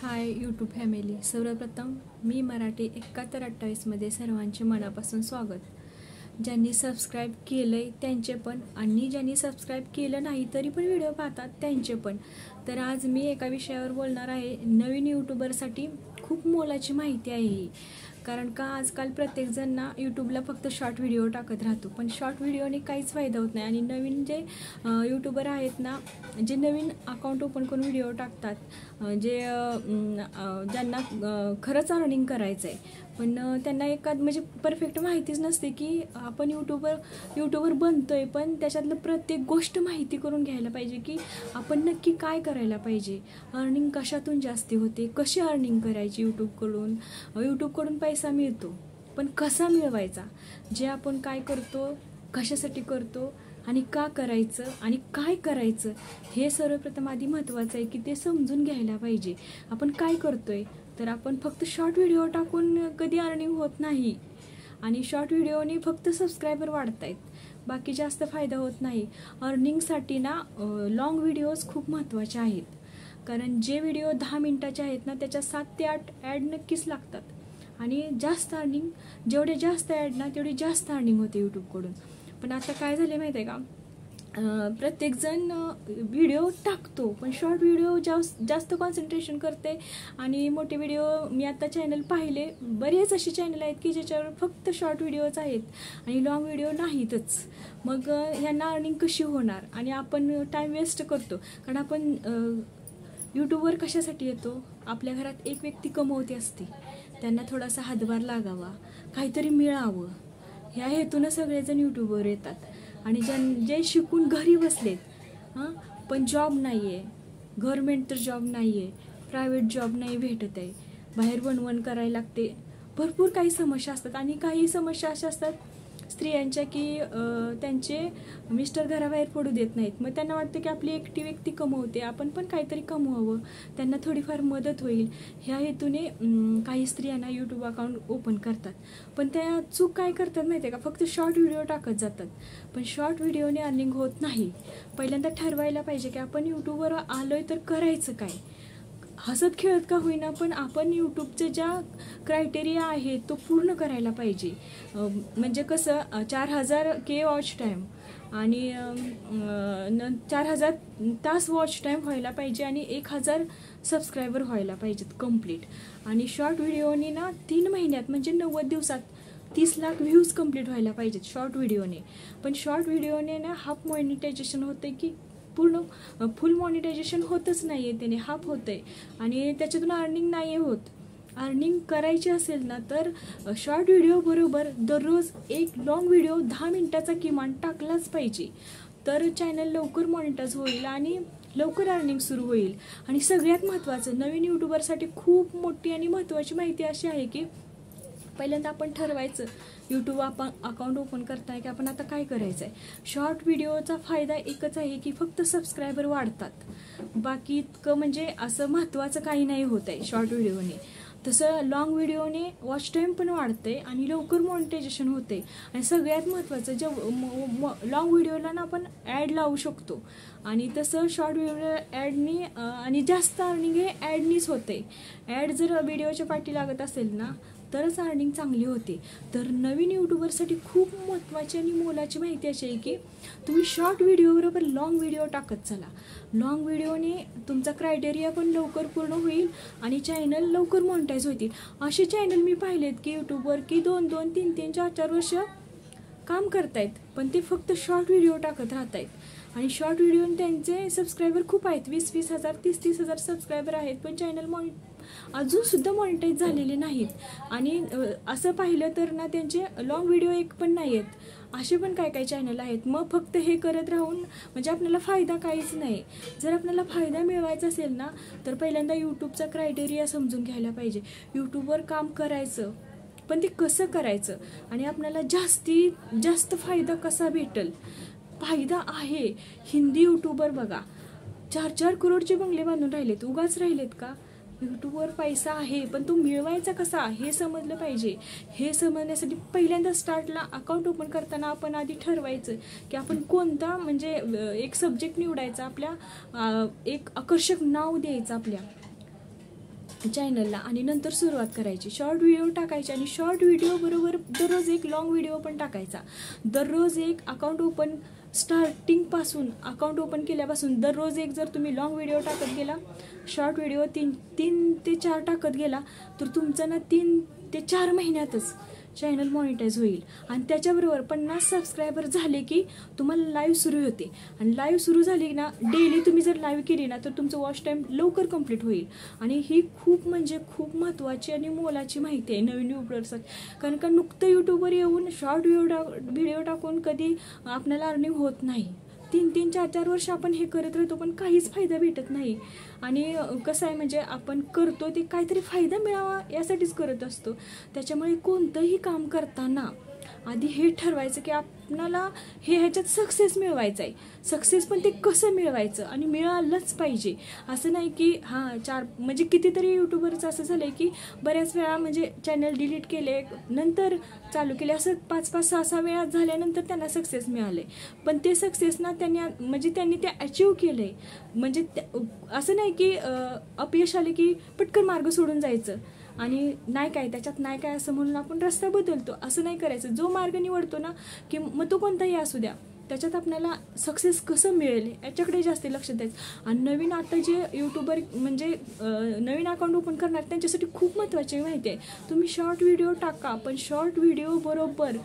Hi YouTube family. सर्वप्रथम मी मराठी 7128मध्ये सर्वांचे मनापासून स्वागत. ज्यांनी सबस्क्राईब केलं आहे त्यांचे पण, आणि ज्यांनी सबस्क्राईब केलं नाही तरी पण व्हिडिओ पाहतात त्यांचे पण. तर आज मी एका विषयावर बोलणार आहे. नवीन यूट्यूबरसाठी खूप मोलाची माहिती आहे ही. कारण का आजकाल प्रत्येकजण ना यूट्यूबला फक्त शॉर्ट व्हिडिओ टाकत राहतो, पण शॉर्ट व्हिडिओने काहीच फायदा होत नाही. आणि नवीन जे यूट्यूबर आहेत ना, जे नवीन अकाउंट ओपन करून व्हिडिओ टाकतात, जे ज्यांना खरंच अर्निंग करायचं आहे, पण त्यांना म्हणजे परफेक्ट माहितीच नसते की आपण यूट्यूबर बनतोय, पण त्याच्यातलं प्रत्येक गोष्ट माहिती करून घ्यायला पाहिजे की आपण नक्की काय करायला पाहिजे, अर्निंग कशातून जास्ती होते, कशी अर्निंग करायची यूट्यूबकडून पैसा मिळतो पण कसा मिळवायचा, जे आपण काय करतो, कशासाठी करतो आणि का करायचं आणि काय करायचं, हे सर्वप्रथम आधी महत्त्वाचं आहे की ते समजून घ्यायला पाहिजे. आपण काय करतोय, तर आपण फक्त शॉर्ट व्हिडिओ टाकून कधी अर्निंग होत नाही. आणि शॉर्ट व्हिडिओने फक्त सबस्क्रायबर वाढत आहेत, बाकी जास्त फायदा होत नाही. अर्निंगसाठी ना लॉंग व्हिडिओज खूप महत्त्वाचे आहेत. कारण जे व्हिडिओ 10 मिनिटाचे आहेत ना, त्याच्या 7 ते 8 ॲड नक्कीच लागतात. आणि जास्त अर्निंग, जेवढे जास्त ॲड ना तेवढी जास्त अर्निंग होते यूट्यूबकडून. पण आता काय झाले माहीत आहे का, प्रत्येकजण व्हिडिओ टाकतो पण शॉर्ट व्हिडिओ जास्त कॉन्सन्ट्रेशन करते. आणि मोठे व्हिडिओ, मी आता चॅनल पाहिले, बरेच असे चॅनल आहेत की ज्याच्यावर फक्त शॉर्ट व्हिडिओज आहेत आणि लॉंग व्हिडिओ नाहीतच. मग ह्यांना अर्निंग कशी होणार, आणि आपण टाईम वेस्ट करतो. कारण आपण यूट्यूबवर कशासाठी येतो, आपल्या घरात एक व्यक्ती कमवते असते, त्यांना थोडासा हातभार लागावा, काहीतरी मिळावं, ह्या हेतूनं सगळेजण यूट्यूबवर येतात. आणि जे शिकून घरी बसलेत पण जॉब नाही आहे, गव्हर्मेंट तर जॉब नाही आहे, प्रायव्हेट जॉब नाही भेटत आहे, बाहेर वणवण करायला लागते, भरपूर काही समस्या असतात. आणि काही समस्या अशा असतात स्त्रियांच्या की त्यांचे मिस्टर घराबाहेर पडू देत नाहीत. मग त्यांना वाटतं की आपली एकटी व्यक्ती कमवते, आपण पण काहीतरी कमवावं, त्यांना थोडीफार मदत होईल, ह्या हेतूने काही स्त्रियांना यूट्यूब अकाउंट ओपन करतात. पण त्या चूक काय करतात माहिती आहे का, फक्त शॉर्ट व्हिडिओ टाकत जातात. पण शॉर्ट व्हिडिओने अर्निंग होत नाही. पहिल्यांदा ठरवायला पाहिजे की आपण यूट्यूबवर आलोय तर करायचं काय. हसत खेळत का होईना, पण आपण यूट्यूबचे ज्या क्रायटेरिया आहे तो पूर्ण करायला पाहिजे. म्हणजे कसं 4000K वॉच टाईम आणि 4000 तास वॉच टाईम व्हायला पाहिजे, आणि 1000 सबस्क्रायबर व्हायला पाहिजेत कंप्लीट. आणि शॉर्ट व्हिडिओने ना 3 महिन्यात म्हणजे 90 दिवसात 30 लाख व्ह्यूज कंप्लीट व्हायला पाहिजेत शॉर्ट व्हिडिओने. पण शॉर्ट व्हिडिओने ना हाफ मॉनिटायझेशन होतं की पूर्ण फुल मॉनिटायझेशन होतच नाही आहे, त्याने हाफ होतं आहे. आणि त्याच्यातून अर्निंग नाही होत. अर्निंग करायची असेल ना तर शॉर्ट व्हिडिओ बरोबर दररोज एक लॉंग व्हिडिओ 10 मिनिटाचा किमान टाकलाच पाहिजे, तर चॅनल लवकर मॉनिटाईज होईल आणि लवकर अर्निंग सुरू होईल. आणि सगळ्यात महत्त्वाचं, नवीन यूट्यूबरसाठी खूप मोठी आणि महत्त्वाची माहिती अशी आहे की पहिल्यांदा आपण ठरवायचं यूट्यूब अकाउंट ओपन करताना की आपण आता काय करायचं आहे. शॉर्ट व्हिडिओचा फायदा एकच आहे की फक्त सबस्क्रायबर वाढतात, बाकी इतकं म्हणजे असं महत्त्वाचं काही नाही होत आहे शॉर्ट व्हिडिओने. तसं लॉंग व्हिडिओने वॉच टाईम पण वाढते आणि लवकर मॉनिटायझेशन होते. आणि सगळ्यात महत्त्वाचं, जे लॉंग व्हिडिओला ना आपण ॲड लावू शकतो, आणि तसं शॉर्ट व्हिडिओ ॲडनी आणि जास्त अर्निंग हे ॲडनीच होते. ॲड जर व्हिडिओच्या पाठी लागत असेल ना तरच अर्निंग चांगली होते. तर नवीन यूट्यूबरसाठी खूप महत्त्वाची आणि मोलाची माहिती अशी आहे की तुम्ही शॉर्ट व्हिडिओबरोबर लॉंग व्हिडिओ टाकत चला. लॉंग व्हिडिओने तुमचा क्रायटेरिया पण लवकर पूर्ण होईल आणि चॅनल लवकर मॉनिटाईज होतील. असे चॅनल मी पाहिलेत की यूट्यूबवर की 2-2, 3-3, 4-4 वर्ष काम करतायत, पण ते फक्त शॉर्ट व्हिडिओ टाकत राहत आहेत. आणि शॉर्ट व्हिडिओने त्यांचे सबस्क्रायबर खूप आहेत, 20-20 हजार, 30-30 हजार सबस्क्रायबर आहेत, पण चॅनल अजूनसुद्धा मॉनिटाईज झालेले नाहीत. आणि असं पाहिलं तर ना त्यांचे लॉंग व्हिडिओ एक पण नाही आहेत. असे पण काय चॅनल आहेत. मग फक्त हे करत राहून म्हणजे आपल्याला फायदा काहीच नाही. जर आपल्याला फायदा मिळवायचा असेल ना तर पहिल्यांदा यूट्यूबचा क्रायटेरिया समजून घ्यायला पाहिजे. यूट्यूबवर काम करायचं, पण ते कसं करायचं आणि आपल्याला जास्तीत जास्त फायदा कसा भेटेल. फायदा आहे. हिंदी यूट्यूबर बघा 4-4 करोडचे बंगले बांधून राहिलेत, उगाच राहिलेत का. यूट्यूबवर पैसा आहे, पण तो मिळवायचा कसा हे समजलं पाहिजे. हे समजण्यासाठी पहिल्यांदा स्टार्टला अकाउंट ओपन करताना आपण आधी ठरवायचं की आपण कोणता म्हणजे एक सब्जेक्ट निवडायचा, आपल्या एक आकर्षक नाव द्यायचं आपल्या चॅनलला आणि नंतर सुरुवात करायची, शॉर्ट व्हिडिओ टाकायचे आणि शॉर्ट व्हिडिओ बरोबर दररोज एक लॉंग व्हिडिओ पण टाकायचा. दररोज एक अकाउंट ओपन स्टार्टिंगपासून अकाउंट ओपन केल्यापासून दररोज एक जर तुम्ही लॉंग व्हिडिओ टाकत गेला, शॉर्ट व्हिडिओ 3 ते 4 टाकत गेला तर तुमचं ना 3 ते 4 महिन्यातच चॅनल मॉनिटाईज होईल. आणि त्याच्याबरोबर 50 सबस्क्रायबर झाले की तुम्हाला लाईव्ह सुरू होते आणि लाईव्ह सुरू झाली ना, डेली तुम्ही जर लाईव्ह केली ना तर तुमचं वॉच टाईम लवकर कंप्लीट होईल. आणि ही खूप म्हणजे खूप महत्त्वाची आणि मोलाची माहिती आहे नवीन यूट्यूबर्ससाठी. कारण का नुकतं यूट्यूबवर येऊन शॉर्ट व्हिडिओ टाकून कधी आपल्याला अर्निंग होत नाही. 3-3, 4-4 वर्ष आपण हे करत राहतो पण काहीच फायदा भेटत नाही. आणि कसं आहे म्हणजे आपण करतो ते काहीतरी फायदा मिळावा यासाठीच करत असतो. त्याच्यामुळे कोणतंही काम करताना आधी हे ठरवायचं की आपणाला ह्याच्यात सक्सेस मिळवायचा आहे. सक्सेस पण ते कसं मिळवायचं आणि मिळालंच पाहिजे. असं नाही की म्हणजे कितीतरी यूट्यूबरचं असं झालं आहे की बऱ्याच वेळा म्हणजे चॅनल डिलीट केले नंतर चालू केले, असं 5-6 वेळा झाल्यानंतर त्यांना सक्सेस मिळाले. पण ते सक्सेस ना त्यांनी ते अचीव केलं आहे. म्हणजे असं नाही की अपयश आले की पटकन मार्ग सोडून जायचं आणि त्याच्यात नाही काय असं म्हणून आपण रस्ता बदलतो, असं नाही करायचं. जो मार्ग निवडतो ना की मग तो कोणताही असू द्या, त्याच्यात आपल्याला सक्सेस कसं मिळेल याच्याकडे जास्त लक्ष द्यायचं. आणि नवीन आता जे यूट्यूबर म्हणजे नवीन अकाउंट ओपन करणार त्यांच्यासाठी खूप महत्त्वाची माहिती आहे. तुम्ही शॉर्ट व्हिडिओ टाका पण शॉर्ट व्हिडिओ बरोबर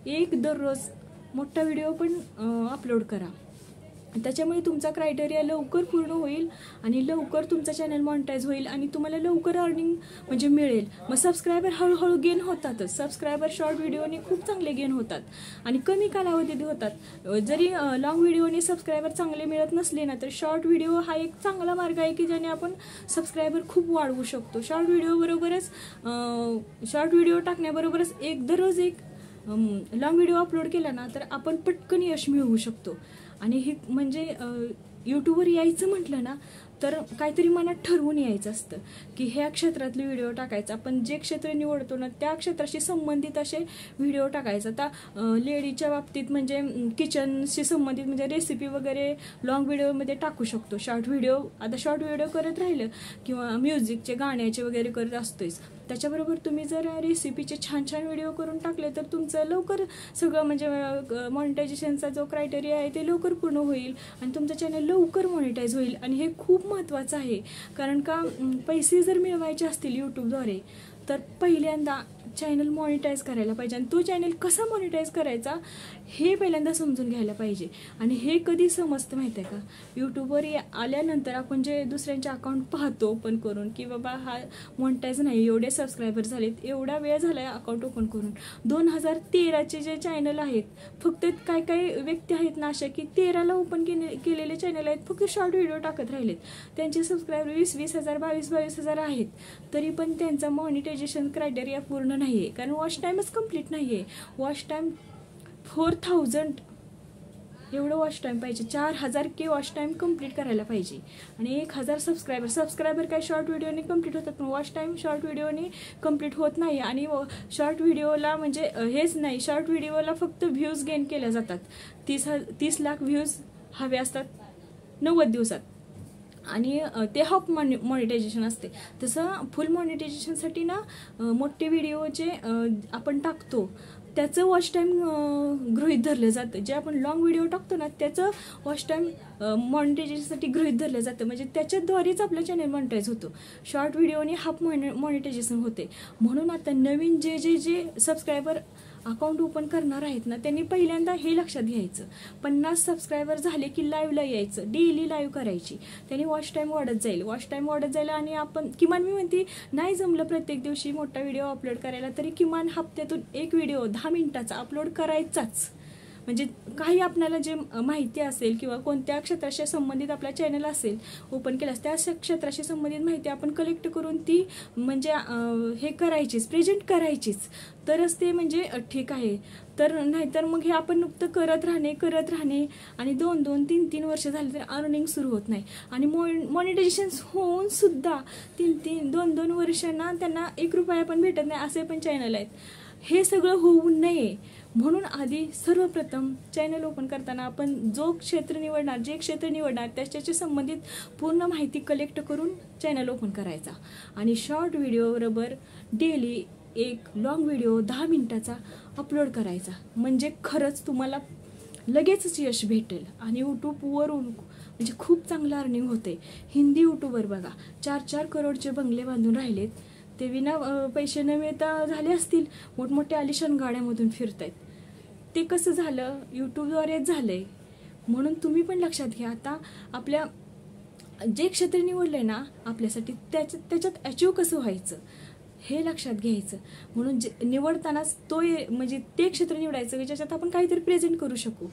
एक दररोज मोठा व्हिडिओ पण अपलोड करा. त्याच्यामुळे तुमचा क्रायटेरिया लवकर पूर्ण होईल आणि लवकर तुमचा चॅनल मॉनिटाईज होईल आणि तुम्हाला लवकर अर्निंग म्हणजे मिळेल. मग सबस्क्रायबर हळूहळू गेन होतातच. सबस्क्रायबर शॉर्ट व्हिडिओने खूप चांगले गेन होतात आणि कमी कालावधीत होतात. जरी लॉंग व्हिडिओने सबस्क्रायबर चांगले मिळत नसले ना तर शॉर्ट व्हिडिओ हा एक चांगला मार्ग आहे की ज्याने आपण सबस्क्रायबर खूप वाढवू शकतो. शॉर्ट व्हिडिओ टाकण्याबरोबरच दररोज एक लॉंग व्हिडिओ अपलोड केला ना तर आपण पटकन यश मिळवू शकतो. आणि हे म्हणजे यूट्यूबवर यायचं म्हटलं ना तर काहीतरी मनात ठरवून यायचं असतं की ह्या क्षेत्रातले व्हिडिओ टाकायचा. आपण जे क्षेत्र निवडतो ना त्या क्षेत्राशी संबंधित असे व्हिडिओ टाकायचा. आता लेडीच्या बाबतीत म्हणजे किचनशी संबंधित म्हणजे रेसिपी वगैरे लॉंग व्हिडिओमध्ये टाकू शकतो. शॉर्ट व्हिडिओ करत राहिलं किंवा म्युझिकचे गाण्याचे वगैरे करत असतोच, त्याच्याबरोबर तुम्ही जर रेसिपीचे छान व्हिडिओ करून टाकले तर तुमचं लवकर सगळं म्हणजे मॉनिटायझेशनचा जो क्रायटेरिया आहे ते लवकर पूर्ण होईल आणि तुमचं चॅनल लवकर मॉनिटाईज होईल. आणि हे खूप महत्त्वाचं आहे. कारण का पैसे जर मिळवायचे असतील यूट्यूबद्वारे तर पहिल्यांदा चॅनल मॉनिटाईज करायला पाहिजे आणि तो चॅनल कसा मॉनिटाईज करायचा हे पहिल्यांदा समजून घ्यायला पाहिजे. आणि हे कधी समजतं माहिती आहे का, यूट्यूबवर आल्यानंतर आपण जे दुसऱ्यांचे अकाउंट पाहतो ओपन करून की बाबा हा मॉनिटाईज नाही, एवढे सबस्क्रायबर झालेत, एवढा वेळ झाला आहे अकाउंट ओपन करून. 2013चे जे चॅनल आहेत, फक्त काही व्यक्ती आहेत ना अशा की 13ला ओपन केलेले चॅनल आहेत, फक्त शॉर्ट व्हिडिओ टाकत राहिलेत. त्यांचे सबस्क्रायबर 20,000 22,000 आहेत, तरी पण त्यांचा मॉनिटायझेशन क्रायटेरिया पूर्ण नाही आहे. कारण वॉच टाईमच कंप्लीट नाही आहे. वॉच टाईम 4000 एवढं वॉच टाईम पाहिजे. 4000K वॉच टाईम कंप्लीट करायला पाहिजे. आणि 1000 सबस्क्रायबर काय शॉर्ट व्हिडिओने कंप्लीट होतात पण वॉच टाईम शॉर्ट व्हिडिओने कंप्लीट होत नाही. आणि शॉर्ट व्हिडिओला म्हणजे हेच नाही, शॉर्ट व्हिडिओला फक्त व्ह्यूज गेन केल्या जातात. 30 लाख व्ह्यूज हवे असतात 90 दिवसात आणि ते हाफ मॉनिटायझेशन असते. तसं फुल मॉनिटायझेशनसाठी ना मोठे व्हिडिओ जे आपण टाकतो त्याचं वॉच टाईम गृहीत धरलं जातं. जे आपण लॉंग व्हिडिओ टाकतो ना त्याचं वॉच टाईम मॉनिटायझेशनसाठी गृहीत धरलं जातं. म्हणजे त्याच्याद्वारेच आपलं चॅनल मॉनिटाईज होतो. शॉर्ट व्हिडिओने हाफ मॉनिटायझेशन होते. म्हणून आता नवीन जे सबस्क्रायबर अकाउंट ओपन करणार आहेत ना त्यांनी पहिल्यांदा हे लक्षात घ्यायचं, 50 सबस्क्रायबर झाले की लाईव्हला यायचं, डेली लाईव्ह करायची. त्याने वॉच टाईम वाढत जाईल आणि आपण किमान मी म्हणते नाही जमलं प्रत्येक दिवशी मोठा व्हिडिओ अपलोड करायला तरी किमान हप्त्यातून एक व्हिडिओ 10 मिनिटाचा अपलोड करायचाच. म्हणजे काही आपल्याला जे माहिती असेल किंवा कोणत्या क्षेत्राशी संबंधित आपला चॅनल असेल ओपन केल्यास त्या क्षेत्राशी संबंधित माहिती आपण कलेक्ट करून ती म्हणजे हे करायचीच, प्रेझेंट करायचीच, तरच ते म्हणजे ठीक आहे. तर नाहीतर मग हे आपण नुकतं करत राहणे आणि 2-3 वर्ष झाले तर अर्निंग सुरू होत नाही. आणि मॉनिटायझेशन होऊन सुद्धा 2 वर्षांना त्यांना 1 रुपया पण भेटत नाही असे पण चॅनल आहेत. हे सगळं होऊ नये म्हणून आधी सर्वप्रथम चॅनल ओपन करताना आपण जो क्षेत्र निवडणार, जे क्षेत्र निवडणार त्याच्याशी संबंधित पूर्ण माहिती कलेक्ट करून चॅनल ओपन करायचा आणि शॉर्ट व्हिडिओ बरोबर डेली एक लॉंग व्हिडिओ 10 मिनिटाचा अपलोड करायचा. म्हणजे खरंच तुम्हाला लगेचच यश भेटेल आणि यूट्यूबवरून म्हणजे खूप चांगलं अर्निंग होते. हिंदी यूट्यूबर बघा 4-4 करोडचे बंगले बांधून राहिलेत, ते विना पैसे न मिळता झाले असतील, मोठमोठ्या आलिशान गाड्यामधून फिरतायत. ते कसं झालं? यूट्यूबद्वारेच झालंय. म्हणून तुम्ही पण लक्षात घ्या, आता आपल्या जे क्षेत्र निवडलंय ना आपल्यासाठी त्याच्यात अचीव कसं व्हायचं हे लक्षात घ्यायचं. म्हणून निवडतानाच म्हणजे ते क्षेत्र निवडायचं ज्याच्यात आपण काहीतरी प्रेझेंट करू शकू.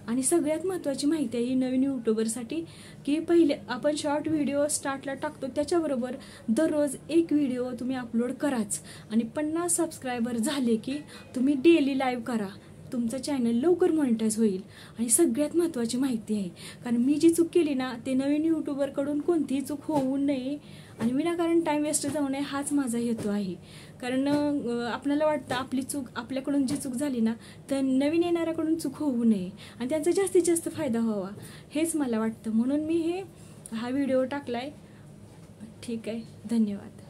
आणि सगळ्यात महत्त्वाची माहिती आहे ही नवीन यूट्यूबरसाठी की पहिले आपण शॉर्ट व्हिडिओ स्टार्टला टाकतो त्याच्याबरोबर दररोज एक व्हिडिओ तुम्ही अपलोड कराच आणि 50 सबस्क्रायबर झाले की तुम्ही डेली लाईव्ह करा. तुमचं चॅनल लवकर मॉनिटाईज होईल. आणि सगळ्यात महत्त्वाची माहिती आहे, कारण मी जी चूक केली ना ते नवीन यूट्यूबरकडून कोणतीही चूक होऊ नये आणि विनाकारण टाईम वेस्ट जाऊ नये हाच माझा हेतू आहे. कारण आपल्याला वाटतं आपली चूक, आपल्याकडून जी चूक झाली ना तर नवीन येणाऱ्याकडून चूक होऊ नये आणि त्यांचा जास्तीत जास्त फायदा व्हावा हेच मला वाटतं. म्हणून मी हा व्हिडिओ टाकलाय. ठीक आहे, धन्यवाद.